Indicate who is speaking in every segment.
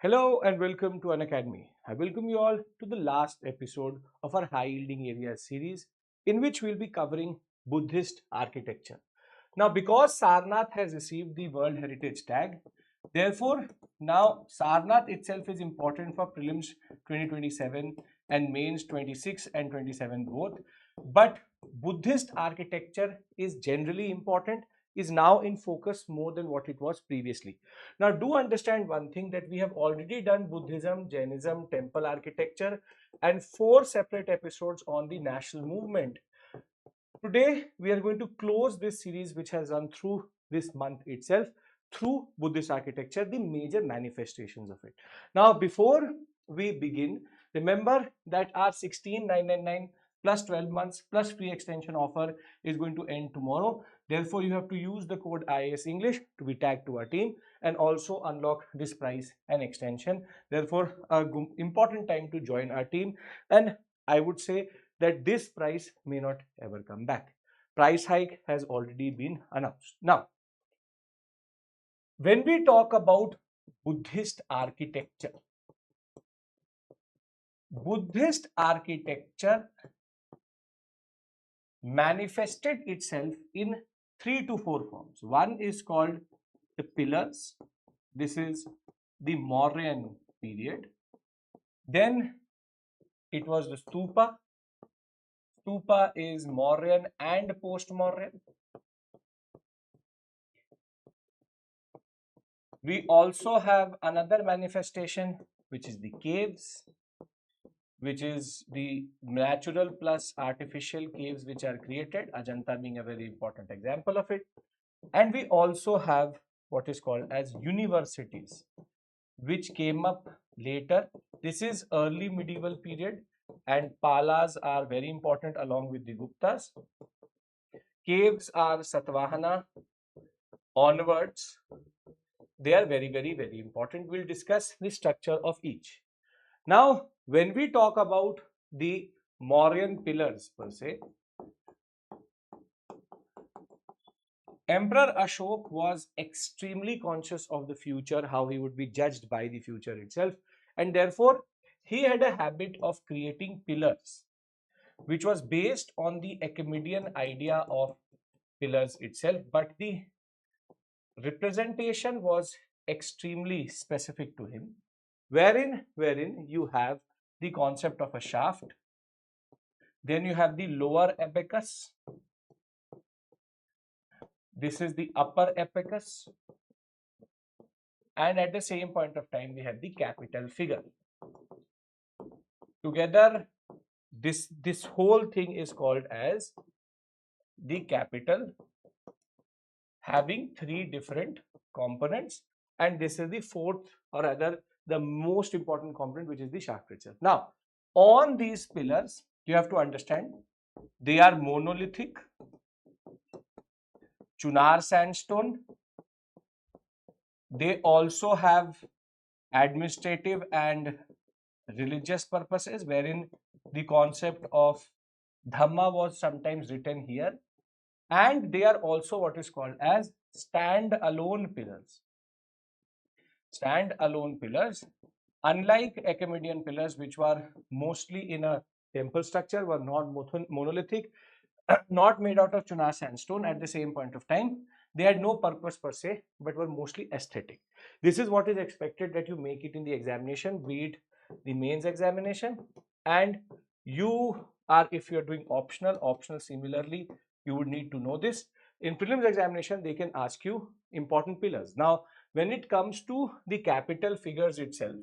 Speaker 1: Hello and welcome to Unacademy. I welcome you all to the last episode of our High Yielding Areas series, in which we'll be covering Buddhist architecture. Now, because Sarnath has received the World Heritage Tag, therefore, now Sarnath itself is important for Prelims 2027 and Mains 26 and 27 both. But Buddhist architecture is generally important, is now in focus more than what it was previously. Now, do understand one thing, that we have already done Buddhism, Jainism, temple architecture, and 4 separate episodes on the national movement. Today, we are going to close this series, which has run through this month itself, through Buddhist architecture, the major manifestations of it. Now, before we begin, remember that our 16,999 plus 12 months plus free extension offer is going to end tomorrow. Therefore, you have to use the code IAS English to be tagged to our team and also unlock this price and extension. Therefore, important time to join our team, and I would say that this price may not ever come back. Price hike has already been announced. Now, when we talk about Buddhist architecture manifested itself in 3 to 4 forms. One is called the pillars. This is the Mauryan period. Then it was the stupa. Stupa is Mauryan and post-Mauryan. We also have another manifestation, which is the caves, which is the natural plus artificial caves which are created, Ajanta being a very important example of it. And we also have what is called as universities, which came up later. This is early medieval period, and Palas are very important along with the Guptas. Caves are Satvahana onwards. They are very, very important. We'll discuss the structure of each. Now, when we talk about the Mauryan pillars per se, Emperor Ashoka was extremely conscious of the future, how he would be judged by the future itself, and therefore he had a habit of creating pillars, which was based on the Achaemenid idea of pillars itself, but the representation was extremely specific to him, wherein you have the concept of a shaft, then you have the lower abacus, this is the upper abacus, and at the same point of time we have the capital figure. Together, this whole thing is called as the capital, having 3 different components, and this is the 4th, or rather the most important component, which is the shaft itself. Now, on these pillars, you have to understand they are monolithic, Chunar sandstone. They also have administrative and religious purposes, wherein the concept of Dhamma was sometimes written here, and they are also what is called as stand-alone pillars. Stand-alone pillars, unlike Achaemenid pillars, which were mostly in a temple structure, were not monolithic, not made out of Chunar sandstone. At the same point of time, they had no purpose per se, but were mostly aesthetic. This is what is expected, that you make it in the examination, be it the mains examination, and you are, if you are doing optional similarly, you would need to know this. In prelims examination, they can ask you important pillars. Now, when it comes to the capital figures itself,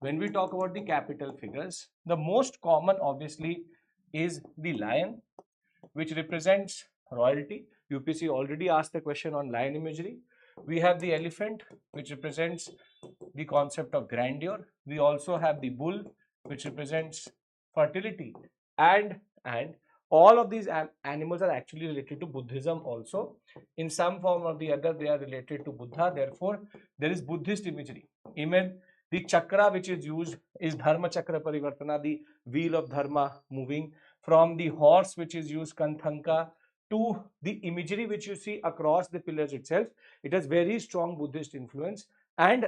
Speaker 1: when we talk about the capital figures, the most common obviously is the lion, which represents royalty. UPSC already asked the question on lion imagery. We have the elephant, which represents the concept of grandeur. We also have the bull, which represents fertility, and all of these animals are actually related to Buddhism also. In some form or the other, they are related to Buddha. Therefore, there is Buddhist imagery. Even the chakra which is used is Dharma Chakra Parivartana, the wheel of Dharma moving. From the horse which is used, Kanthanka, to the imagery which you see across the pillars itself, it has very strong Buddhist influence, and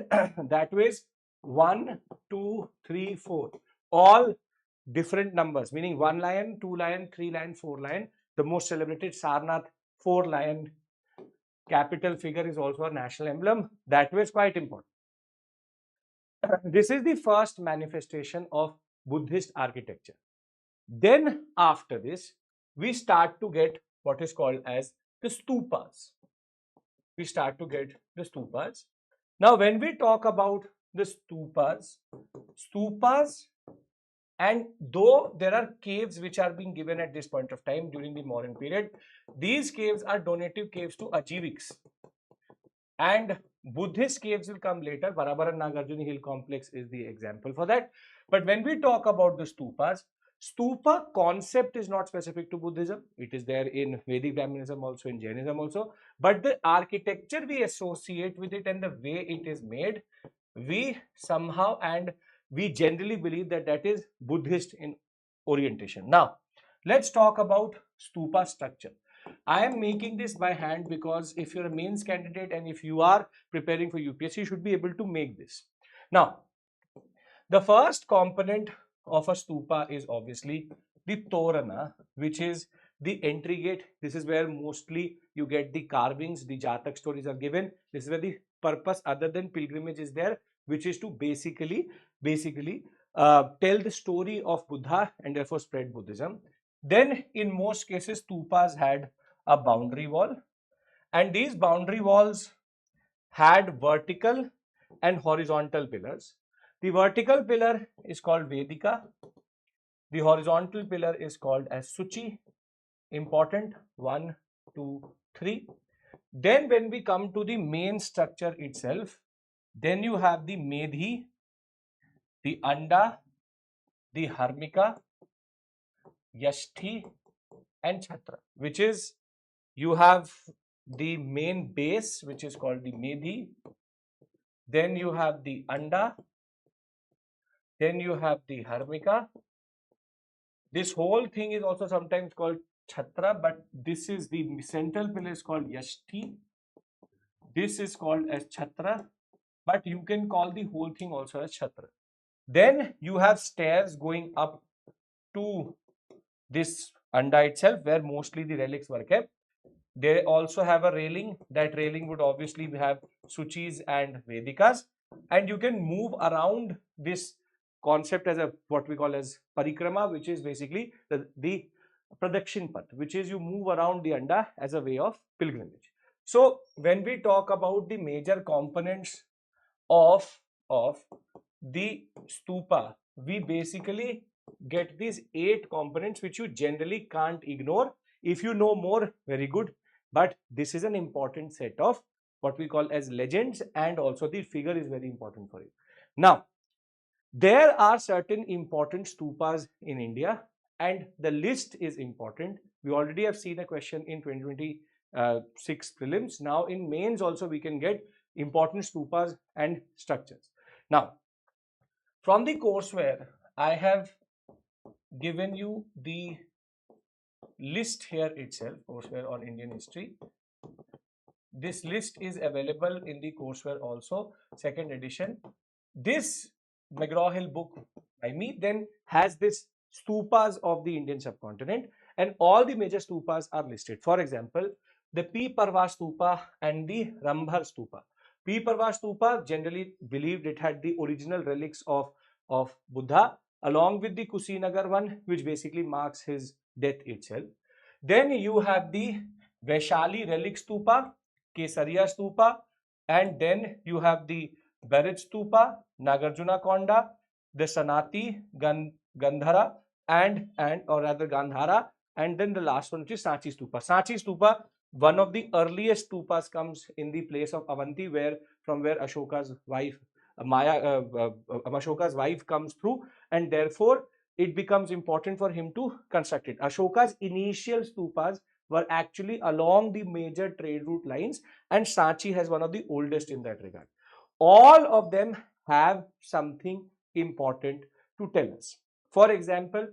Speaker 1: that ways 1, 2, 3, 4. All different numbers, meaning 1 lion, 2 lion, 3 lion, 4 lion. The most celebrated Sarnath 4 lion capital figure is also a national emblem. That was quite important. This is the first manifestation of Buddhist architecture. Then after this, we start to get what is called as the stupas. We start to get the stupas. Now, when we talk about the stupas, and though there are caves which are being given at this point of time during the Mauryan period, these caves are donative caves to Ajiviks. And Buddhist caves will come later. Barabar and Nagarjuna Hill complex is the example for that. But when we talk about the stupas, stupa concept is not specific to Buddhism. It is there in Vedic Brahmanism also, in Jainism also. But the architecture we associate with it and the way it is made, we somehow and we generally believe that that is Buddhist in orientation. Now, let's talk about stupa structure. I am making this by hand because if you're a mains candidate and if you are preparing for UPSC, you should be able to make this. Now, the first component of a stupa is obviously the torana, which is the entry gate. This is where mostly you get the carvings, the Jatak stories are given. This is where the purpose other than pilgrimage is there, which is to basically tell the story of Buddha and therefore spread Buddhism. Then in most cases, stupas had a boundary wall, and these boundary walls had vertical and horizontal pillars. The vertical pillar is called Vedika. The horizontal pillar is called as Suchi. Important, 1, 2, 3. Then when we come to the main structure itself, then you have the Medhi, the Anda, the Harmika, Yashti and Chhatra, which is you have the main base, which is called the Medhi, then you have the Anda, then you have the Harmika. This whole thing is also sometimes called Chhatra, but this is the central pillar is called Yashti. This is called as Chhatra, but you can call the whole thing also as Chhatra. Then you have stairs going up to this Anda itself, where mostly the relics were kept. They also have a railing. That railing would obviously have Suchis and Vedikas, and you can move around this concept as a what we call as parikrama, which is basically the Pradakshin Path, which is you move around the Anda as a way of pilgrimage. So when we talk about the major components of the stupa, we basically get these 8 components which you generally can't ignore. If you know more, very good, but this is an important set of what we call as legends, and also the figure is very important for you. Now, there are certain important stupas in India, and the list is important. We already have seen a question in 2026 prelims. Now in mains also we can get important stupas and structures. Now, from the courseware, I have given you the list here itself, courseware on Indian history. This list is available in the courseware also, 2nd edition. This McGraw-Hill book by me then has this stupas of the Indian subcontinent, and all the major stupas are listed. For example, the P. Parva stupa and the Rambhar stupa. P. Parva stupa generally believed it had the original relics of Buddha, along with the Kusinagar one, which basically marks his death itself. Then you have the Vaishali relic stupa, Kesaria stupa, and then you have the Berit stupa, Nagarjuna Konda, the Sanati, Gandhara, and then the last one, which is Sanchi stupa. Sanchi stupa, one of the earliest stupas, comes in the place of Avanti, from where Ashoka's wife Ashoka's wife comes through, and therefore it becomes important for him to construct it. Ashoka's initial stupas were actually along the major trade route lines, and Sanchi has one of the oldest in that regard. All of them have something important to tell us. For example,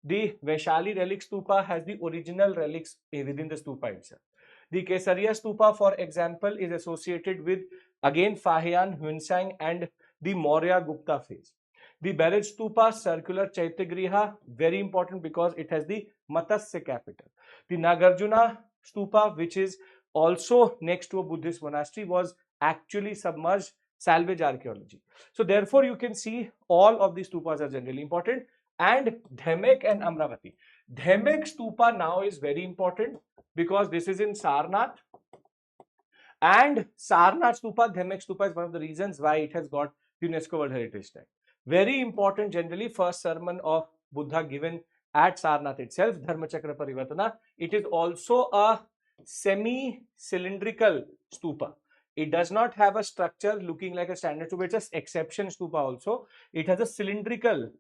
Speaker 1: the Vaishali relic stupa has the original relics within the stupa itself. The Kesaria stupa, for example, is associated with again Fahian, Hunsang, and the Maurya Gupta phase. The buried stupa, circular Chaitya Griha, very important because it has the Matsya capital. The Nagarjuna stupa, which is also next to a Buddhist monastery, was actually submerged, salvage archaeology. So therefore you can see all of these stupas are generally important. And Dhemek and Amaravati. Dhemek stupa now is very important because this is in Sarnath, and Sarnath stupa, Dhemek stupa is one of the reasons why it has got UNESCO World Heritage Tag. Very important, generally first sermon of Buddha given at Sarnath itself, Dharmachakra Parivartana. It is also a semi-cylindrical stupa. It does not have a structure looking like a standard stupa. It's an exception stupa also. It has a cylindrical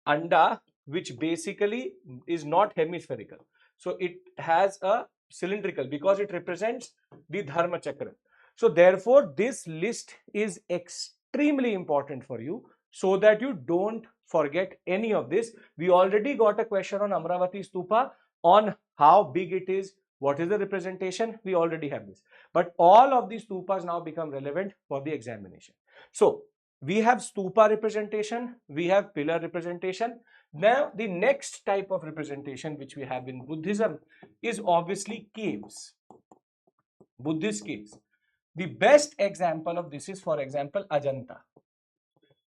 Speaker 1: anda, which basically is not hemispherical. So it has a cylindrical because it represents the Dharma Chakra. So therefore, this list is extremely important for you so that you don't forget any of this. We already got a question on Amaravati Stupa on how big it is, what is the representation. We already have this. But all of these stupas now become relevant for the examination. So we have stupa representation, we have pillar representation. Now the next type of representation which we have in Buddhism is obviously caves, Buddhist caves. The best example of this is, for example, Ajanta.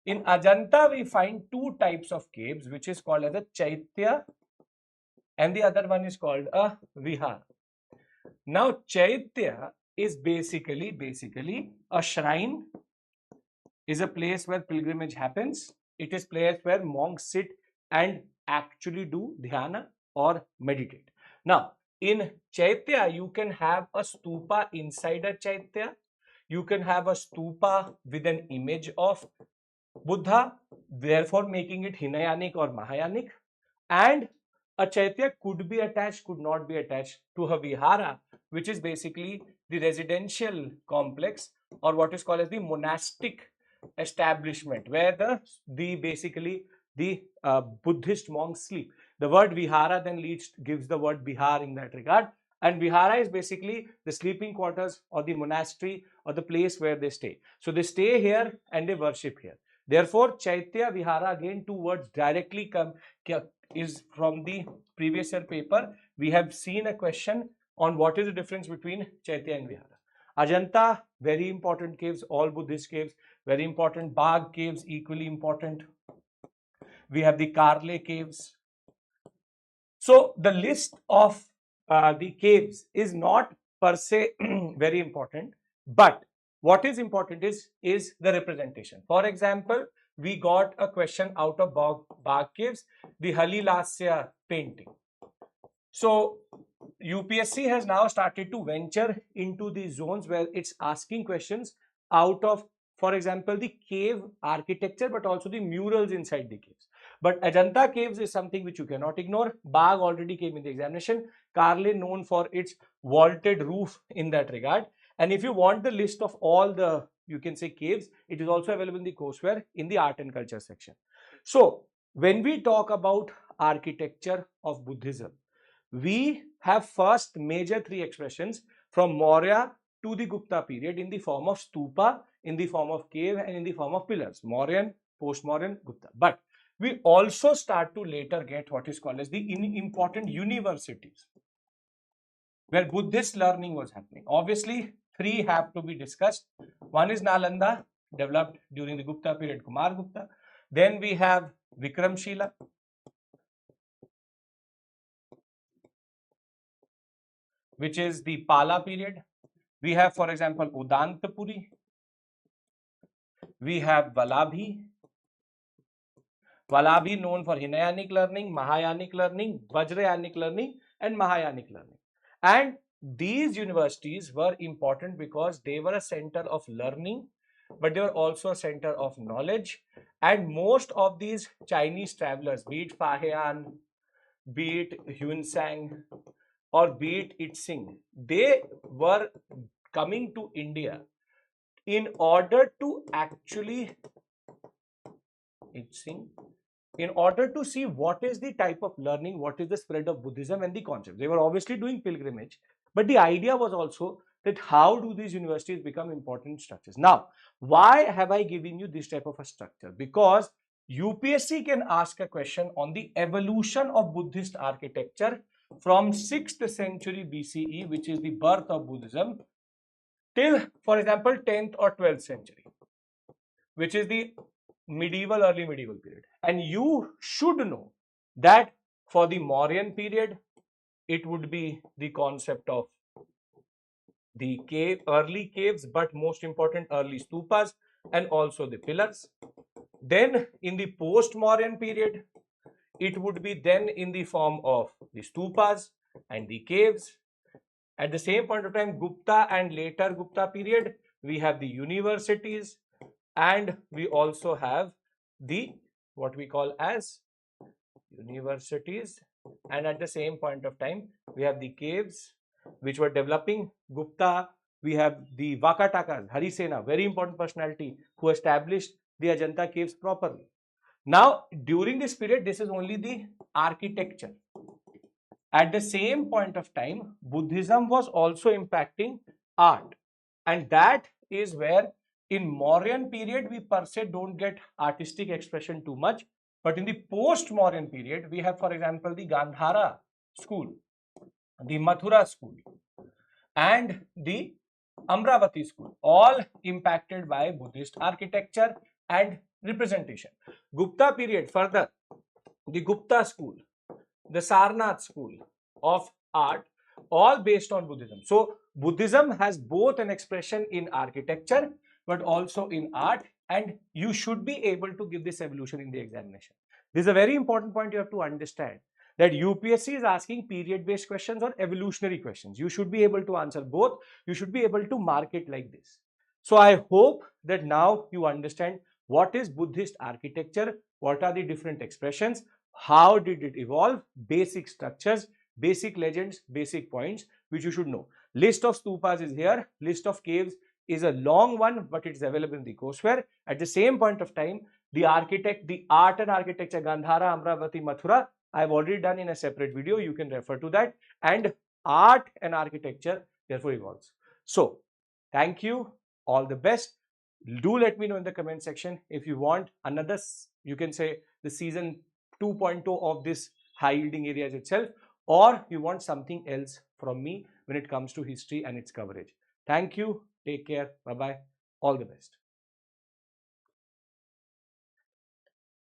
Speaker 1: In Ajanta we find two types of caves, which is called as a Chaitya and the other one is called a Vihara. Now Chaitya is basically a shrine, is a place where pilgrimage happens. It is a place where monks sit and actually do dhyana or meditate. Now, in Chaitya, you can have a stupa inside a Chaitya. You can have a stupa with an image of Buddha, therefore making it Hinayanic or Mahayanic. And a Chaitya could be attached, could not be attached to a Vihara, which is basically the residential complex or what is called as the monastic establishment where basically the Buddhist monks sleep. The word Vihara then gives the word Bihar in that regard, and Vihara is basically the sleeping quarters or the monastery or the place where they stay. So they stay here and they worship here. Therefore, Chaitya, Vihara, again two words directly come is from the previous year paper. We have seen a question on what is the difference between Chaitya and Vihara. Ajanta, very important caves, all Buddhist caves, very important. Bagh caves, equally important. We have the Karle caves. So the list of the caves is not per se very important, but what is important is the representation. For example, we got a question out of Bagh caves, the Halilasya painting. So UPSC has now started to venture into these zones where it's asking questions out of, for example, the cave architecture, but also the murals inside the caves. But Ajanta Caves is something which you cannot ignore. Bagh already came in the examination. Karle known for its vaulted roof in that regard. And if you want the list of all the, you can say, caves, it is also available in the courseware in the art and culture section. So when we talk about architecture of Buddhism, we have first major three expressions from Maurya to the Gupta period in the form of stupa, in the form of cave, and in the form of pillars. Mauryan, post-Mauryan, Gupta. But we also start to later get what is called as the important universities where Buddhist learning was happening. Obviously, three have to be discussed. One is Nalanda, developed during the Gupta period, Kumar Gupta. Then we have Vikramashila, which is the Pala period. We have, for example, Udantapuri. We have Vallabhi. Vallabhi known for Hinayanic learning, Mahayanic learning, Vajrayanic learning, and Mahayanic learning. And these universities were important because they were a center of learning, but they were also a center of knowledge. And most of these Chinese travelers, be it Fahian, be it Hunsang, or be it Itzing, they were coming to India in order to actually in order to see what is the type of learning, what is the spread of Buddhism and the concepts. They were obviously doing pilgrimage, but the idea was also that how do these universities become important structures. Now, why have I given you this type of a structure? Because UPSC can ask a question on the evolution of Buddhist architecture from 6th century BCE, which is the birth of Buddhism, till, for example, 10th or 12th century, which is the early medieval period. And you should know that for the Mauryan period, it would be the concept of the early caves, but most important, early stupas and also the pillars. Then in the post-Mauryan period, it would be then in the form of the stupas and the caves. At the same point of time, Gupta and later Gupta period, we have the universities, and we also have the what we call as universities, and at the same point of time we have the caves which were developing. Gupta, we have the Vakatakas, Harisena, very important personality who established the Ajanta Caves properly. Now during this period, this is only the architecture. At the same point of time, Buddhism was also impacting art, and that is where in Mauryan period we per se don't get artistic expression too much, but in the post-Mauryan period we have, for example, the Gandhara school, the Mathura school, and the Amaravati school, all impacted by Buddhist architecture and representation. Gupta period, further, the Gupta school, the Sarnath school of art, all based on Buddhism. So Buddhism has both an expression in architecture but also in art, and you should be able to give this evolution in the examination. This is a very important point you have to understand, that UPSC is asking period based questions or evolutionary questions. You should be able to answer both. You should be able to mark it like this. So I hope that now you understand what is Buddhist architecture, what are the different expressions, how did it evolve, basic structures, basic legends, basic points which you should know. List of stupas is here, list of caves is a long one, but it's available in the courseware. At the same point of time, the art and architecture, Gandhara, Amaravati, Mathura, I've already done in a separate video. You can refer to that. And art and architecture therefore evolves. So thank you. All the best. Do let me know in the comment section if you want another, you can say the season 2.0 of this high yielding areas itself, or you want something else from me when it comes to history and its coverage. Thank you. Take care. Bye-bye. All the best.